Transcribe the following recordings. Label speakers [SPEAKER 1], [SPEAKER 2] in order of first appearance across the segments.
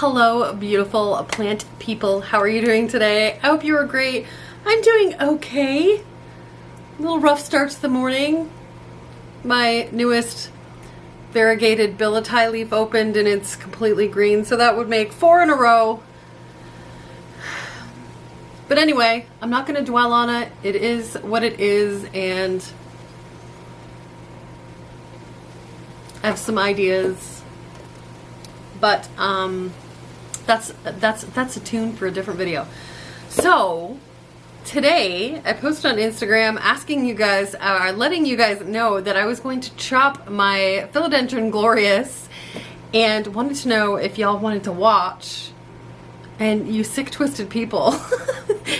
[SPEAKER 1] Hello, beautiful plant people. How are you doing today? I hope you are great. I'm doing okay. A little rough start to the morning. My newest variegated billet leaf opened and it's completely green, so that would make 4 in a row. But anyway, I'm not going to dwell on it. It is what it is, and I have some ideas. But that's a tune for a different video. So today I posted on Instagram asking you guys, letting you guys know that I was going to chop my Philodendron Glorious, and wanted to know if y'all wanted to watch. And you sick, twisted people,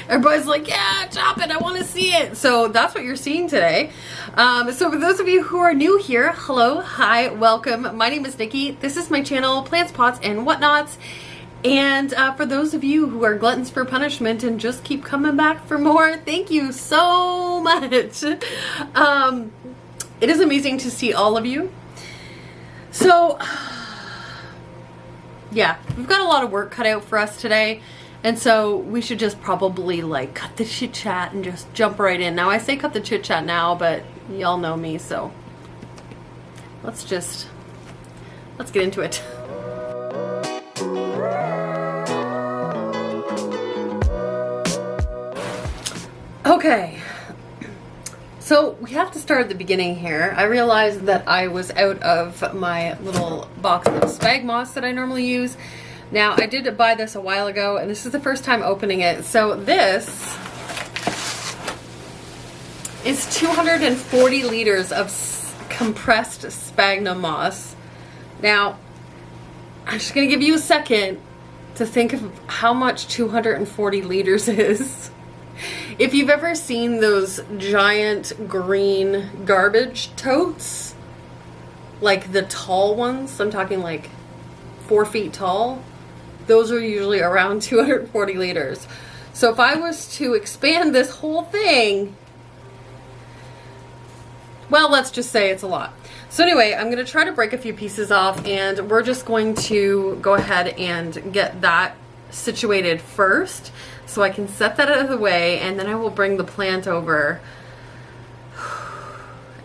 [SPEAKER 1] everybody's like, yeah, chop it, I want to see it. So that's what you're seeing today. So for those of you who are new here, hello, hi, welcome. My name is Nikki. This is my channel, Plants, Pots, and Whatnots. And for those of you who are gluttons for punishment and just keep coming back for more, thank you so much. It is amazing to see all of you. So yeah, we've got a lot of work cut out for us today, and so we should just probably like cut the chit chat and just jump right in. Now I say cut the chit chat now, but y'all know me, so let's get into it. Okay, so we have to start at the beginning here. I realized that I was out of my little box of spag moss that I normally use. Now, I did buy this a while ago, and this is the first time opening it. So this is 240 liters of compressed sphagnum moss. Now, I'm just going to give you a second to think of how much 240 liters is. If you've ever seen those giant green garbage totes, like the tall ones, I'm talking like 4 feet tall, those are usually around 240 liters. So if I was to expand this whole thing, well, let's just say it's a lot. So anyway, I'm going to try to break a few pieces off, and we're just going to go ahead and get that situated first, so I can set that out of the way, and then I will bring the plant over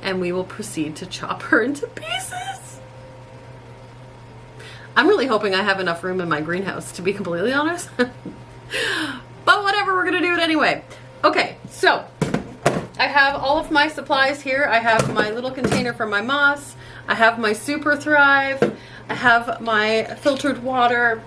[SPEAKER 1] and we will proceed to chop her into pieces. I'm really hoping I have enough room in my greenhouse, to be completely honest. But whatever, we're gonna do it anyway. Okay, so I have all of my supplies here. I have my little container for my moss, I have my Super Thrive, I have my filtered water,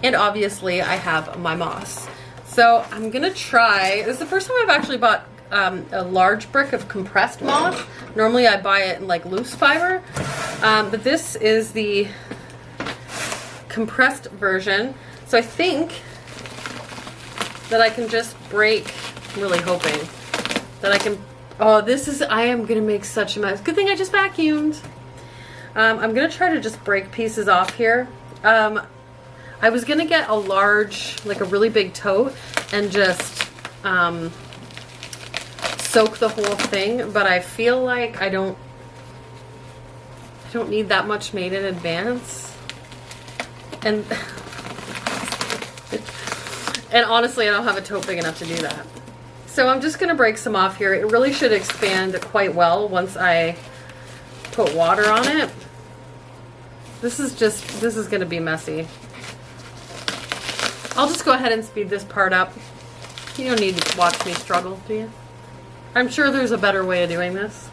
[SPEAKER 1] and obviously I have my moss. So I'm gonna try, this is the first time I've actually bought a large brick of compressed moss. Normally I buy it in like loose fiber, but this is the compressed version. So I think that I can just break, I'm really hoping that I can, oh, I am gonna make such a mess. Good thing I just vacuumed. I'm gonna try to just break pieces off here. I was gonna get a large, like a really big tote, and just soak the whole thing, but I feel like I don't need that much made in advance. And and honestly, I don't have a tote big enough to do that. So I'm just gonna break some off here. It really should expand quite well once I put water on it. This is gonna be messy. I'll just go ahead and speed this part up. You don't need to watch me struggle, do you? I'm sure there's a better way of doing this.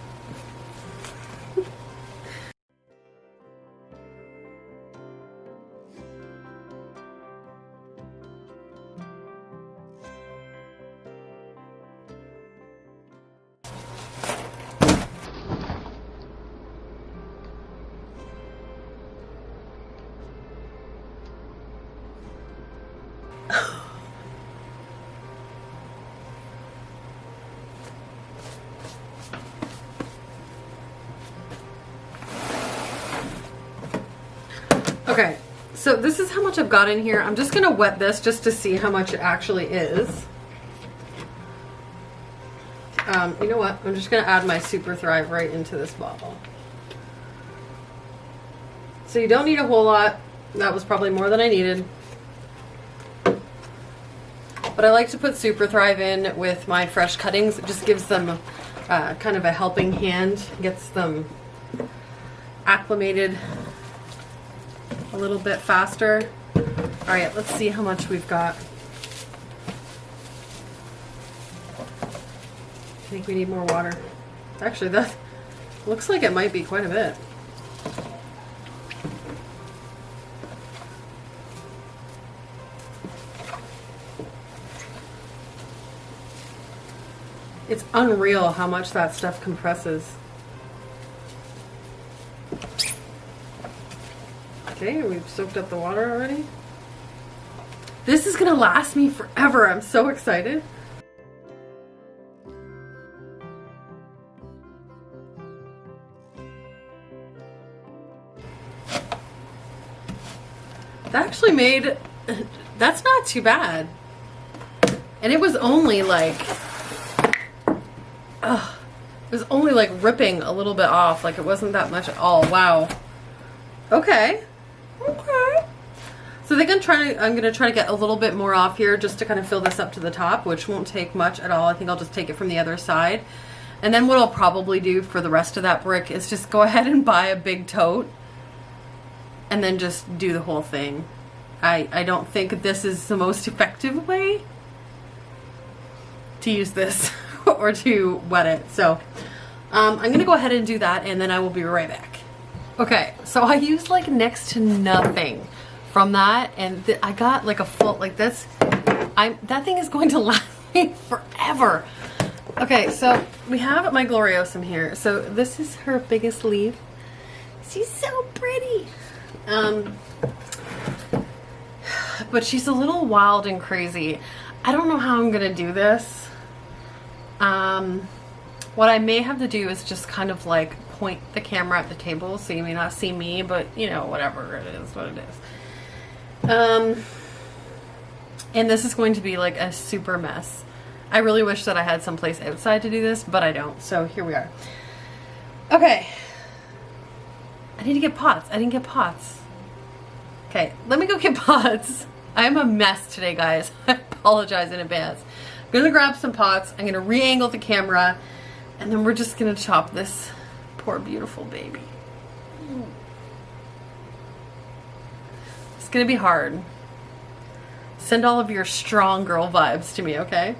[SPEAKER 1] Okay, so this is how much I've got in here. I'm just gonna wet this just to see how much it actually is. You know what? I'm just gonna add my Super Thrive right into this bottle. So you don't need a whole lot. That was probably more than I needed. But I like to put Super Thrive in with my fresh cuttings. It just gives them kind of a helping hand, gets them acclimated a little bit faster. All right, let's see how much we've got. I think we need more water. Actually, that looks like it might be quite a bit. It's unreal how much that stuff compresses. Okay, we've soaked up the water already. This is gonna last me forever. I'm so excited. That actually made, that's not too bad. And it was only like, it was only like ripping a little bit off. Like it wasn't that much at all. Wow. Okay. Okay. So I think I'm gonna try to get a little bit more off here just to kind of fill this up to the top, which won't take much at all. I think I'll just take it from the other side. And then what I'll probably do for the rest of that brick is just go ahead and buy a big tote and then just do the whole thing. I don't think this is the most effective way to use this or to wet it. So I'm gonna go ahead and do that, and then I will be right back. Okay, so I used like next to nothing from that, and I got like a full, like this, that thing is going to last me forever. Okay, so we have my Gloriosum here. So this is her biggest leaf. She's so pretty. But she's a little wild and crazy. I don't know how I'm gonna do this. What I may have to do is just kind of like point the camera at the table, so you may not see me, but you know, whatever it is, what it is. And this is going to be like a super mess. I really wish that I had some place outside to do this, but I don't. So here we are. Okay. I need to get pots. I didn't get pots. Okay, let me go get pots. I'm a mess today, guys. I apologize in advance. I'm gonna grab some pots. I'm gonna re-angle the camera, and then we're just gonna chop this poor beautiful baby. It's gonna be hard. Send all of your strong girl vibes to me, okay?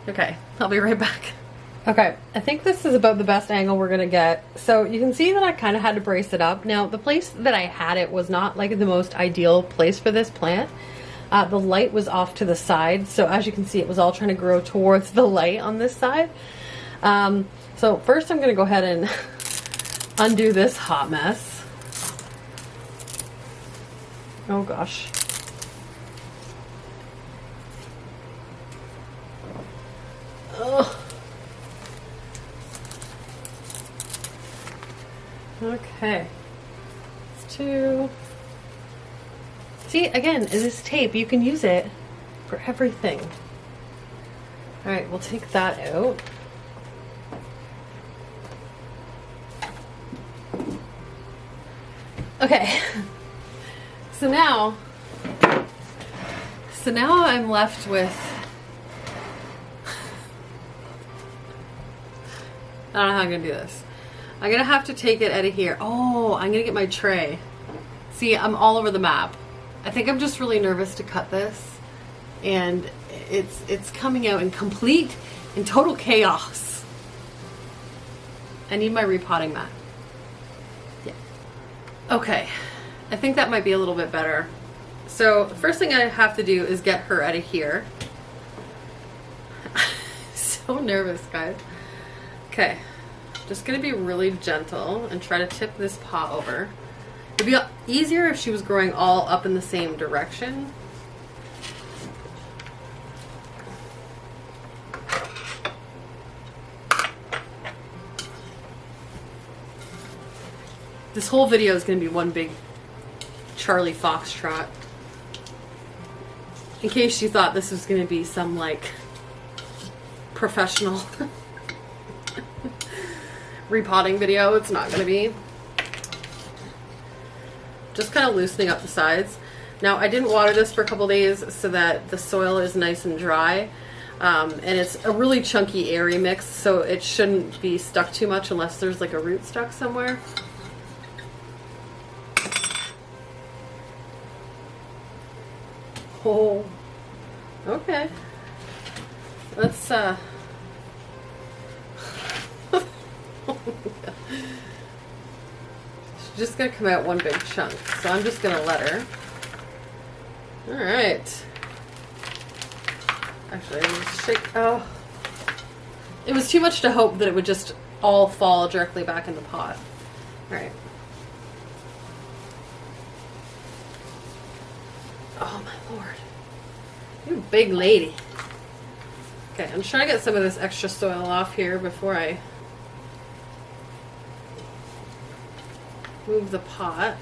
[SPEAKER 1] Okay, I'll be right back. Okay, I think this is about the best angle we're gonna get. So you can see that I kind of had to brace it up. Now, the place that I had it was not like the most ideal place for this plant. The light was off to the side, so as you can see, it was all trying to grow towards the light on this side. So first I'm gonna go ahead and undo this hot mess. Oh gosh. Oh. Okay. It's two. See, again, this tape, you can use it for everything. All right, we'll take that out. Okay. So now I'm left with, I don't know how I'm gonna do this. I'm gonna have to take it out of here. Oh, I'm gonna get my tray. See, I'm all over the map. I think I'm just really nervous to cut this, and it's coming out in complete and total chaos. I need my repotting mat. Yeah. Okay, I think that might be a little bit better. So the first thing I have to do is get her out of here. So nervous, guys. Okay. Just gonna be really gentle and try to tip this pot over. It'd be easier if she was growing all up in the same direction. This whole video is gonna be one big Charlie Foxtrot. In case you thought this was gonna be some like professional repotting video, it's not gonna be. just kind of loosening up the sides. Now, I didn't water this for a couple days so that the soil is nice and dry. And it's a really chunky, airy mix, so it shouldn't be stuck too much unless there's like a root stuck somewhere. Oh, okay. Let's, she's just gonna come out one big chunk, so I'm just gonna let her. All right. Actually, I'm gonna shake. Oh, it was too much to hope that it would just all fall directly back in the pot. All right. Oh my lord, you big lady. Okay, I'm trying to get some of this extra soil off here before I move the pot.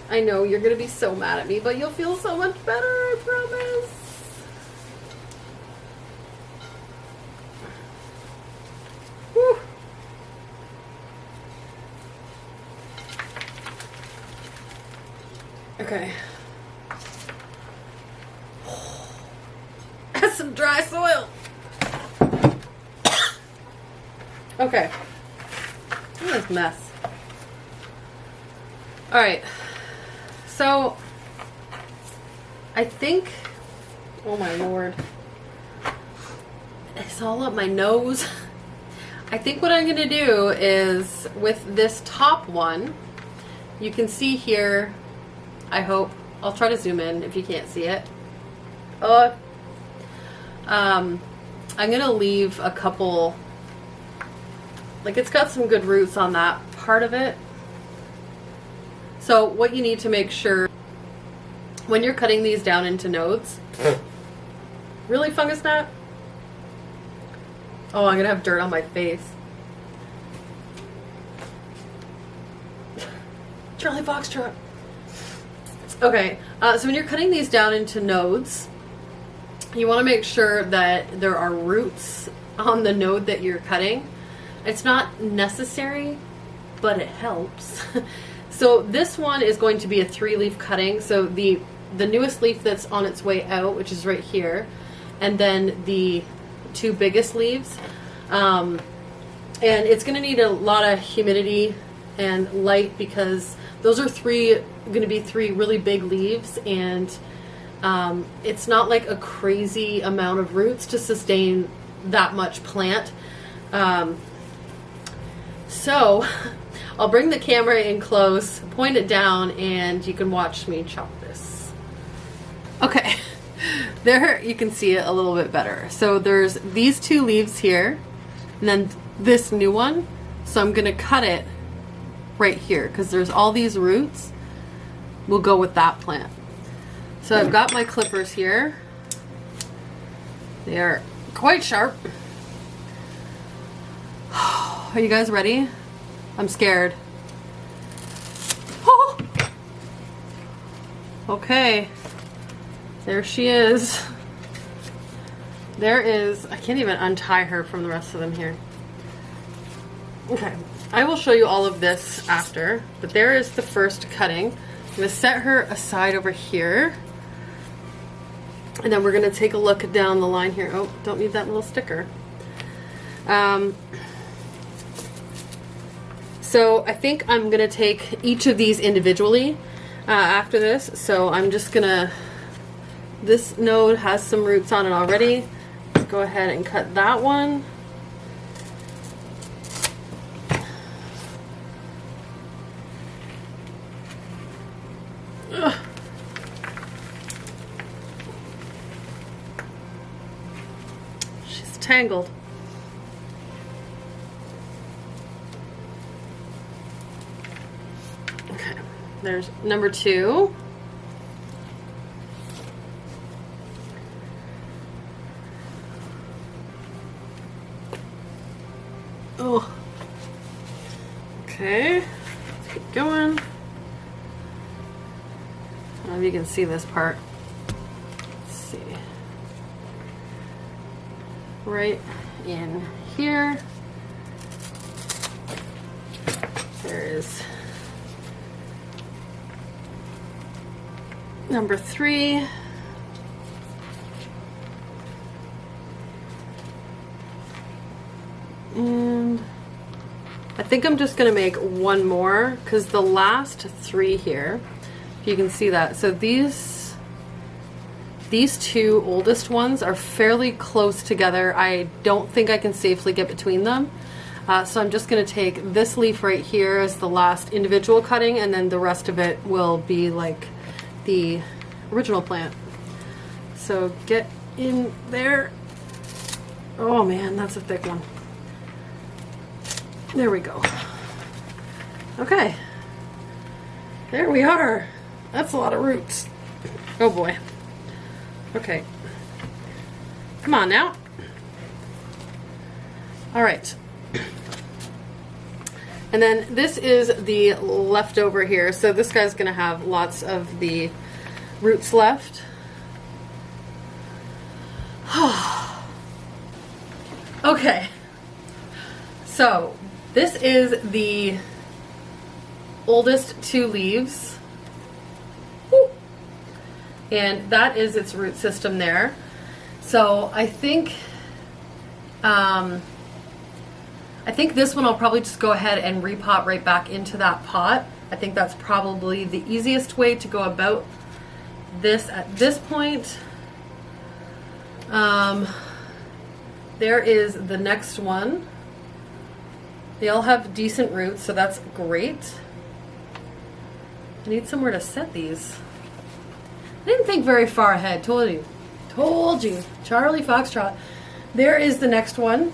[SPEAKER 1] I know you're gonna be so mad at me, but you'll feel so much better, I promise. Whew. Okay. That's some dry soil. Okay. Look at this mess. All right. So, I think, oh my lord, it's all up my nose. I think what I'm going to do is, with this top one, you can see here, I hope, I'll try to zoom in if you can't see it. I'm going to leave a couple, like it's got some good roots on that part of it. So what you need to make sure when you're cutting these down into nodes, really, fungus gnat? Oh, I'm gonna have dirt on my face. Charlie Foxtrot. Okay, so when you're cutting these down into nodes, you want to make sure that there are roots on the node that you're cutting. It's not necessary, but it helps. So this one is going to be a 3-leaf cutting. So the newest leaf that's on its way out, which is right here, and then the 2 biggest leaves. And it's going to need a lot of humidity and light because those are going to be 3 really big leaves, and it's not like a crazy amount of roots to sustain that much plant. So I'll bring the camera in close, point it down, and you can watch me chop this. Okay, there you can see it a little bit better. So there's these 2 leaves here, and then this new one. So I'm gonna cut it right here because there's all these roots will go with that plant. So I've got my clippers here. They are quite sharp. Are you guys ready? I'm scared. Oh! Okay. There she is. There is, I can't even untie her from the rest of them here. Okay. I will show you all of this after, but there is the first cutting. I'm going to set her aside over here. And then we're going to take a look down the line here. Oh, don't need that little sticker. So I think I'm going to take each of these individually after this. So I'm just going to, this node has some roots on it already. Let's go ahead and cut that one. Ugh. She's tangled. Okay, there's number 2. Oh. Okay, let's keep going. I don't know if you can see this part. Let's see. Right in here. There is number 3. And I think I'm just going to make one more because the last 3 here, if you can see that. So these 2 oldest ones are fairly close together. I don't think I can safely get between them. So I'm just going to take this leaf right here as the last individual cutting, and then the rest of it will be like the original plant. So get in there. Oh man, that's a thick one. There we go. Okay. There we are. That's a lot of roots. Oh boy. Okay. Come on now. All right. And then this is the leftover here. So this guy's going to have lots of the roots left. Okay. So this is the oldest 2 leaves. Woo. And that is its root system there. So I think this one I'll probably just go ahead and repot right back into that pot. I think that's probably the easiest way to go about this at this point. There is the next one. They all have decent roots, so that's great. I need somewhere to set these. I didn't think very far ahead. Told you. Charlie Foxtrot. There is the next one.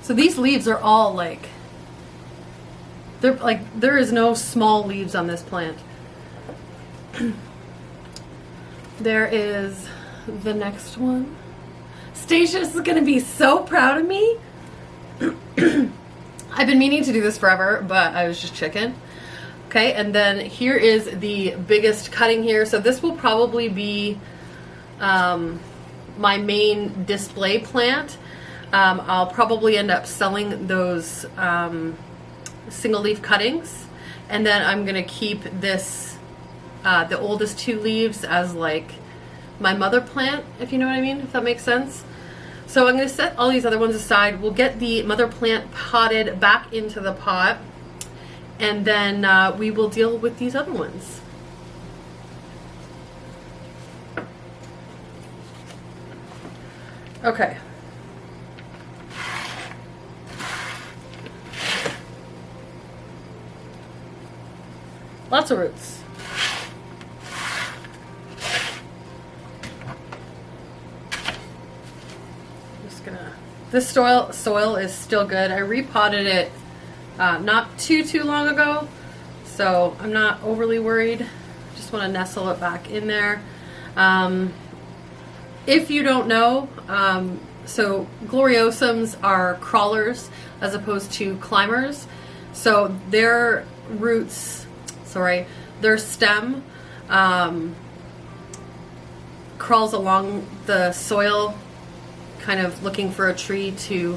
[SPEAKER 1] So these leaves are all like, there is no small leaves on this plant. There is the next one. Stacia is going to be so proud of me. I've been meaning to do this forever, but I was just chicken. Okay, and then here is the biggest cutting here. So this will probably be my main display plant. I'll probably end up selling those single leaf cuttings, and then I'm gonna keep this the oldest 2 leaves as like my mother plant, if you know what I mean, if that makes sense. So I'm gonna set all these other ones aside. We'll get the mother plant potted back into the pot, and then we will deal with these other ones. Okay. Lots of roots. Just gonna. This soil is still good. I repotted it not too long ago, so I'm not overly worried. Just want to nestle it back in there. If you don't know, so Gloriosums are crawlers as opposed to climbers. So their roots, their stem crawls along the soil, kind of looking for a tree to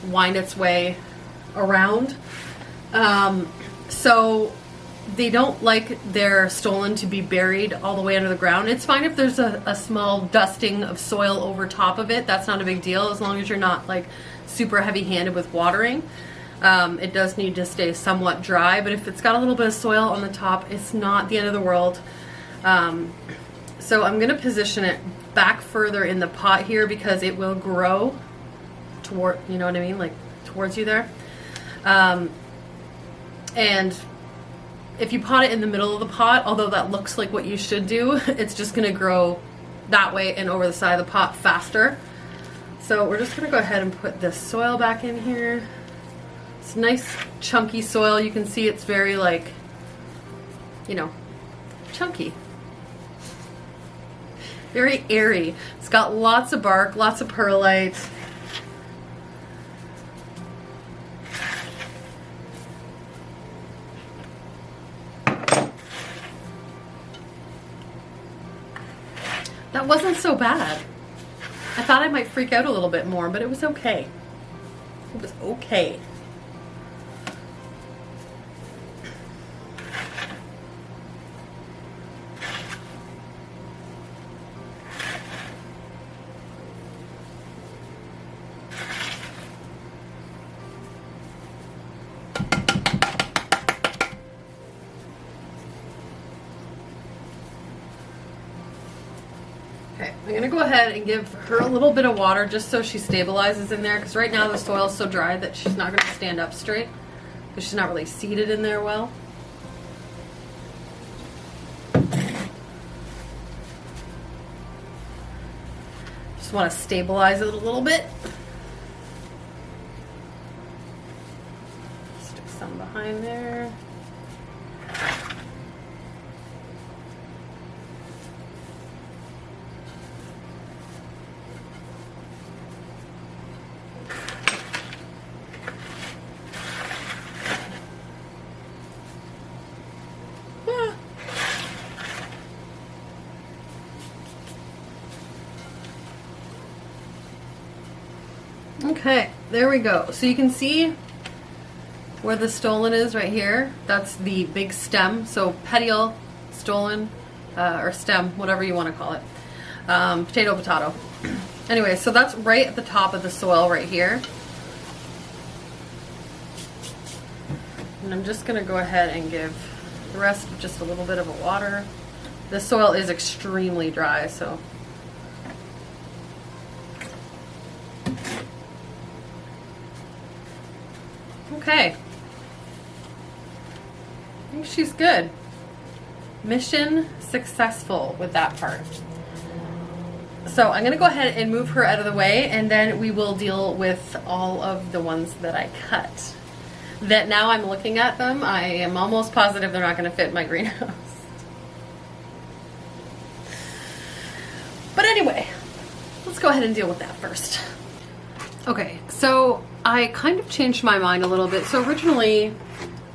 [SPEAKER 1] wind its way around. So they don't like their stolon to be buried all the way under the ground. It's fine if there's a small dusting of soil over top of it. That's not a big deal as long as you're not like super heavy-handed with watering. It does need to stay somewhat dry, but if it's got a little bit of soil on the top, it's not the end of the world. So I'm going to position it back further in the pot here because it will grow toward, you know what I mean, like towards you there. And if you pot it in the middle of the pot, although that looks like what you should do, it's just going to grow that way and over the side of the pot faster. So we're just going to go ahead and put this soil back in here. It's nice chunky soil. You can see it's very like, you know, chunky. Very airy. It's got lots of bark, lots of perlite. That wasn't so bad. I thought I might freak out a little bit more, but it was okay. It was okay. Okay, I'm gonna go ahead and give her a little bit of water just so she stabilizes in there, because right now the soil is so dry that she's not gonna stand up straight because she's not really seated in there well. Just want to stabilize it a little bit. Stick some behind there. Okay, there we go. So you can see where the stolon is right here. That's the big stem. So petiole, stolon, or stem, whatever you want to call it. Potato. Anyway, so that's right at the top of the soil right here. And I'm just going to go ahead and give the rest just a little bit of a water. The soil is extremely dry, so... Okay. I think she's good. Mission successful with that part. So I'm going to go ahead and move her out of the way, and then we will deal with all of the ones that I cut. That now I'm looking at them, I am almost positive they're not going to fit in my greenhouse. But anyway, let's go ahead and deal with that first. Okay, so I kind of changed my mind a little bit. So originally, I'm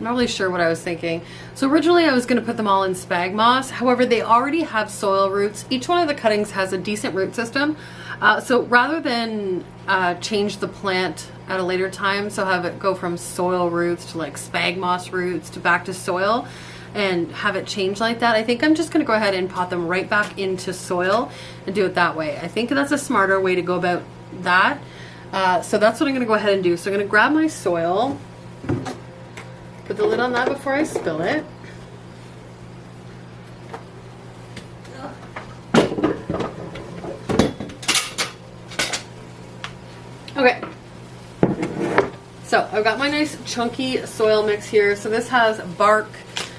[SPEAKER 1] not really sure what I was thinking. So originally I was going to put them all in spag moss. However, they already have soil roots. Each one of the cuttings has a decent root system. So rather than change the plant at a later time, so have it go from soil roots to like spag moss roots to back to soil and have it change like that, I think I'm just going to go ahead and pot them right back into soil and do it that way. I think that's a smarter way to go about that. So that's what I'm going to go ahead and do. So I'm going to grab my soil, put the lid on that before I spill it. Okay. So I've got my nice chunky soil mix here. So this has bark,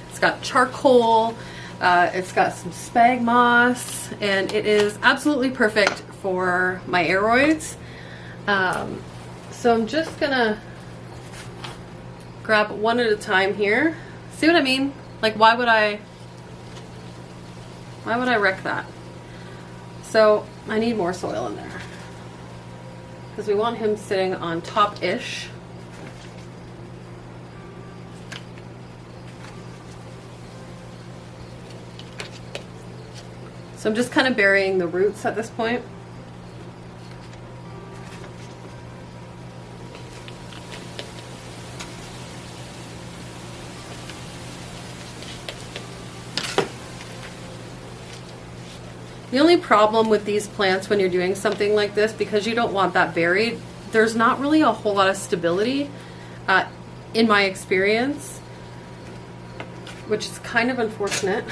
[SPEAKER 1] it's got charcoal, it's got some spag moss, and it is absolutely perfect for my aeroids. So I'm just gonna grab one at a time here. See what I mean? Like, why would I wreck that? So I need more soil in there because we want him sitting on top-ish. So I'm just kind of burying the roots at this point. The only problem with these plants when you're doing something like this, because you don't want that buried, there's not really a whole lot of stability in my experience, which is kind of unfortunate.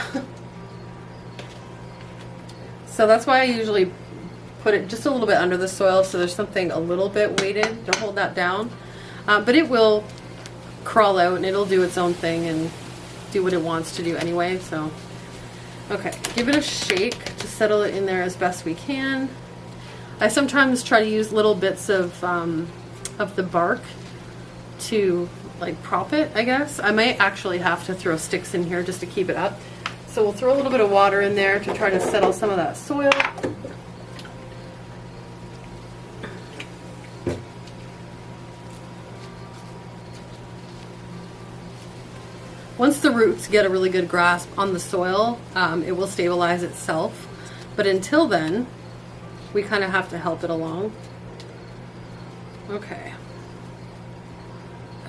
[SPEAKER 1] So that's why I usually put it just a little bit under the soil so there's something a little bit weighted to hold that down. But it will crawl out and it'll do its own thing and do what it wants to do anyway. So, okay, give it a shake to settle it in there as best we can. I sometimes try to use little bits of the bark to like prop it, I guess. I might actually have to throw sticks in here just to keep it up. So we'll throw a little bit of water in there to try to settle some of that soil. Once the roots get a really good grasp on the soil, it will stabilize itself. But until then, we kind of have to help it along. Okay.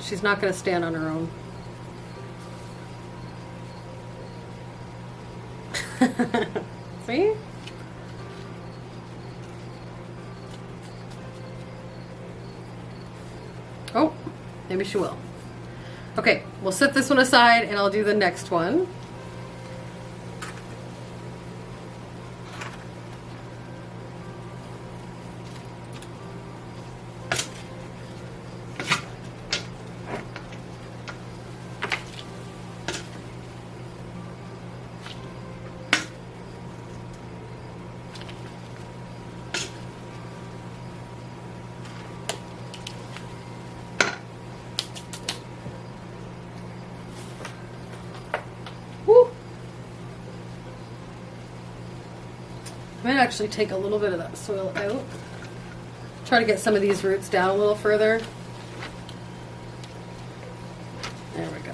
[SPEAKER 1] She's not going to stand on her own. See? Oh, maybe she will. Okay, we'll set this one aside and I'll do the next one. I might actually take a little bit of that soil out. Try to get some of these roots down a little further. There we go.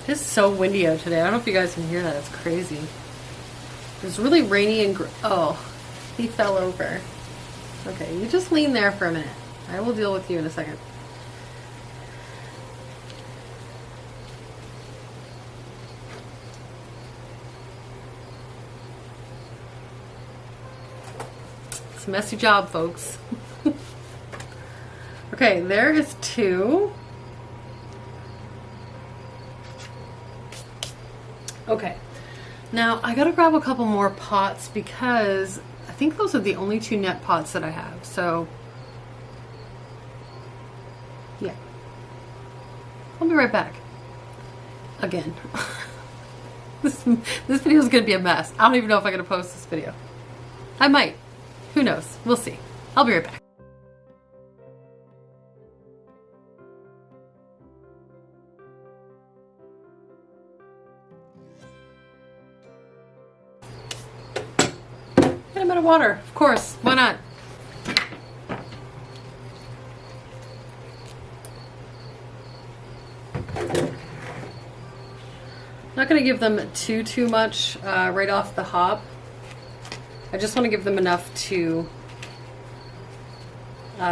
[SPEAKER 1] It's so windy out today. I don't know if you guys can hear that. It's crazy. It's really rainy and oh, he fell over. Okay, you just lean there for a minute. I will deal with you in a second. It's a messy job, folks. Okay, there is 2. Okay, now I gotta grab a couple more pots because I think those are the only 2 net pots that I have. So, yeah. I'll be right back. Again. This video is gonna be a mess. I don't even know if I'm gonna post this video. I might. Who knows? We'll see. I'll be right back. Get a bit of water, of course. Why not? Not going to give them too much right off the hop. I just want to give them enough to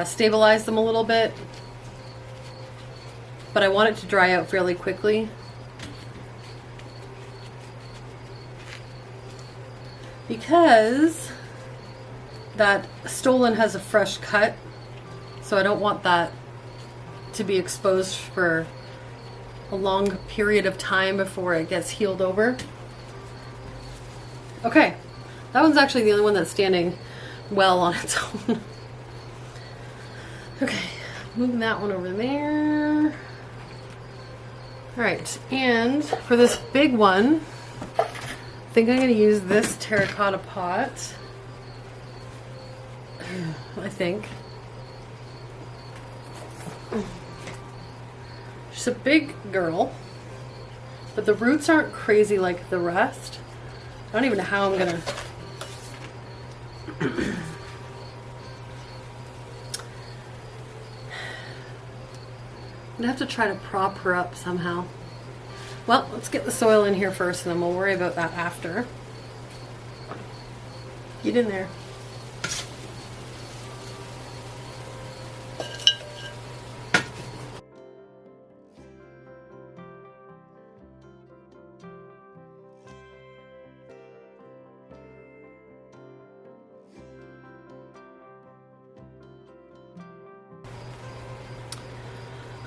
[SPEAKER 1] stabilize them a little bit, but I want it to dry out fairly quickly. Because that stolon has a fresh cut, so I don't want that to be exposed for a long period of time before it gets healed over. Okay, that one's actually the only one that's standing well on its own. Okay, moving that one over there. Alright, and for this big one, I think I'm going to use this terracotta pot. I think. She's a big girl, but the roots aren't crazy like the rest. I don't even know how I'm going to... I'm going to have to try to prop her up somehow. Well, let's get the soil in here first and then we'll worry about that after. Get in there.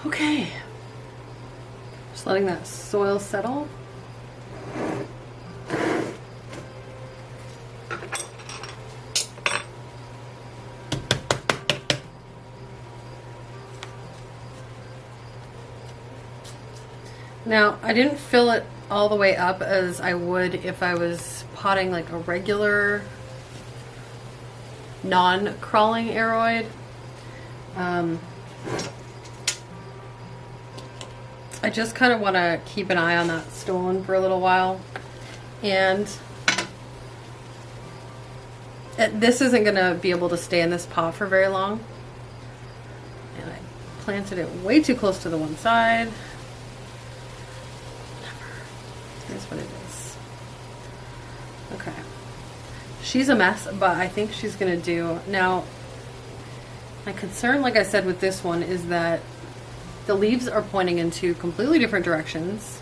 [SPEAKER 1] Okay. Just letting that soil settle. Now, I didn't fill it all the way up as I would if I was potting like a regular non-crawling aroid. I just kind of want to keep an eye on that stolon for a little while, and this isn't going to be able to stay in this pot for very long, and I planted it way too close to the one side. Here's what it is. Okay, she's a mess, but I think she's going to do. Now, my concern, like I said with this one, is that the leaves are pointing into completely different directions.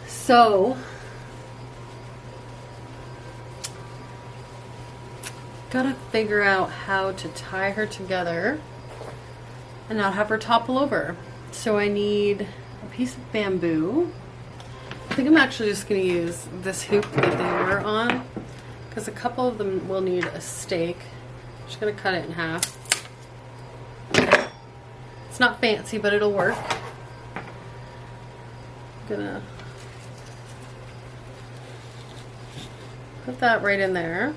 [SPEAKER 1] So, gotta figure out how to tie her together and not have her topple over. So I need a piece of bamboo. I think I'm actually just gonna use this hoop that they were on, because a couple of them will need a stake. I'm just gonna cut it in half. It's not fancy, but it'll work. I'm gonna put that right in there.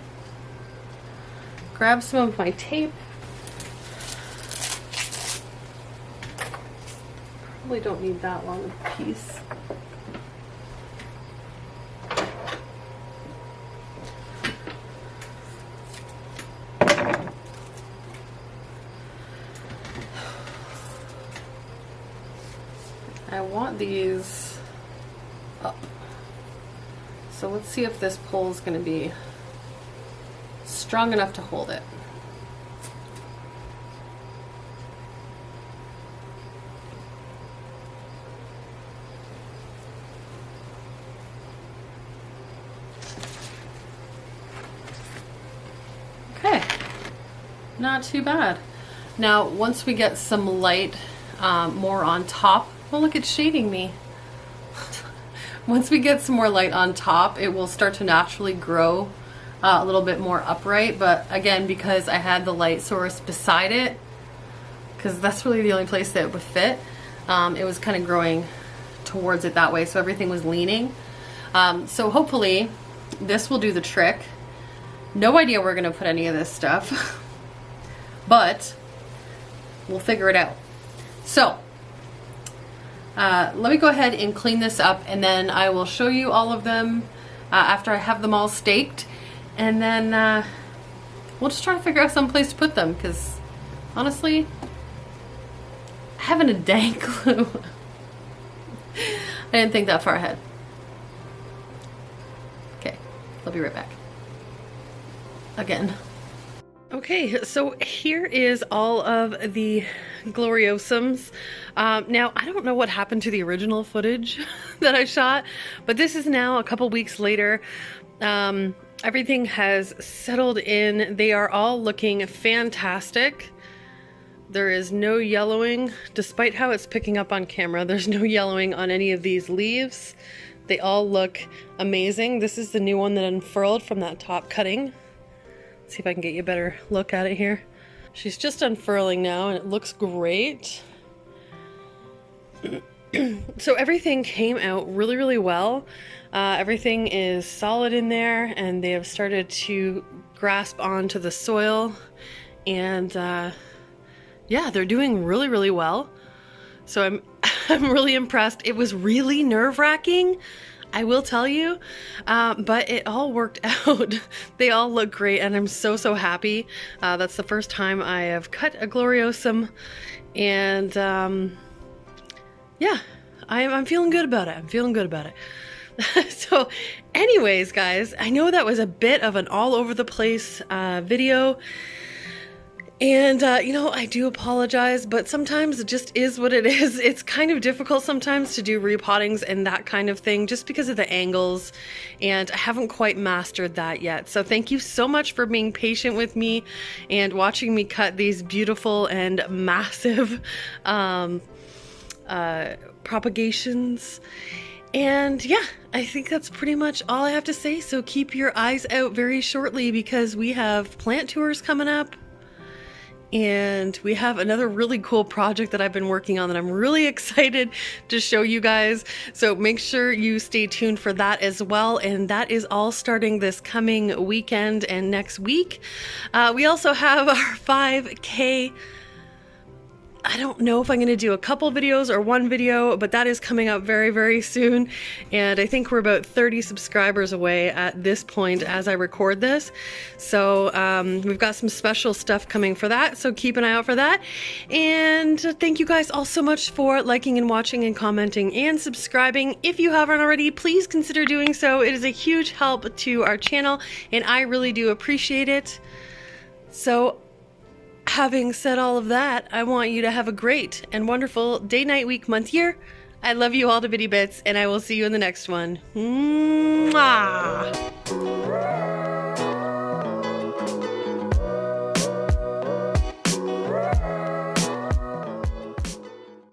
[SPEAKER 1] Grab some of my tape. Probably don't need that long a piece. I want these up. So let's see if this pole is going to be strong enough to hold it. Okay, not too bad. Now, once we get some light more on top, oh look, it's shading me. Once we get some more light on top, it will start to naturally grow a little bit more upright. But again, because I had the light source beside it, because that's really the only place that it would fit, it was kind of growing towards it that way, so everything was leaning. So hopefully this will do the trick. No idea where we're going to put any of this stuff, but we'll figure it out. So let me go ahead and clean this up, and then I will show you all of them after I have them all staked, and then we'll just try to figure out some place to put them, because honestly, I haven't a dang clue. I didn't think that far ahead. Okay, I'll be right back. Again. Okay, so here is all of the Gloriosums. Now, I don't know what happened to the original footage that I shot, but this is now a couple weeks later. Everything has settled in. They are all looking fantastic. There is no yellowing, despite how it's picking up on camera. There's no yellowing on any of these leaves. They all look amazing. This is the new one that unfurled from that top cutting. Let's see if I can get you a better look at it here. She's just unfurling now and it looks great. So everything came out really, really well. Everything is solid in there, and they have started to grasp onto the soil, and yeah, they're doing really, really well. So I'm really impressed. It was really nerve-wracking, I will tell you, but it all worked out. They all look great, and I'm so, so happy. That's the first time I have cut a Gloriosum, and yeah, I'm feeling good about it. I'm feeling good about it. So anyways, guys, I know that was a bit of an all over the place video. And, you know, I do apologize, but sometimes it just is what it is. It's kind of difficult sometimes to do repottings and that kind of thing just because of the angles, and I haven't quite mastered that yet. So thank you so much for being patient with me and watching me cut these beautiful and massive propagations. And yeah, I think that's pretty much all I have to say. So keep your eyes out very shortly, because we have plant tours coming up. And we have another really cool project that I've been working on that I'm really excited to show you guys. So make sure you stay tuned for that as well. And that is all starting this coming weekend and next week. We also have our 5K. I don't know if I'm going to do a couple videos or one video, but that is coming up very, very soon. And I think we're about 30 subscribers away at this point as I record this. So we've got some special stuff coming for that. So keep an eye out for that. And thank you guys all so much for liking and watching and commenting and subscribing. If you haven't already, please consider doing so. It is a huge help to our channel, and I really do appreciate it. So having said all of that, I want you to have a great and wonderful day, night, week, month, year. I love you all to bitty bits, and I will see you in the next one. Mwah!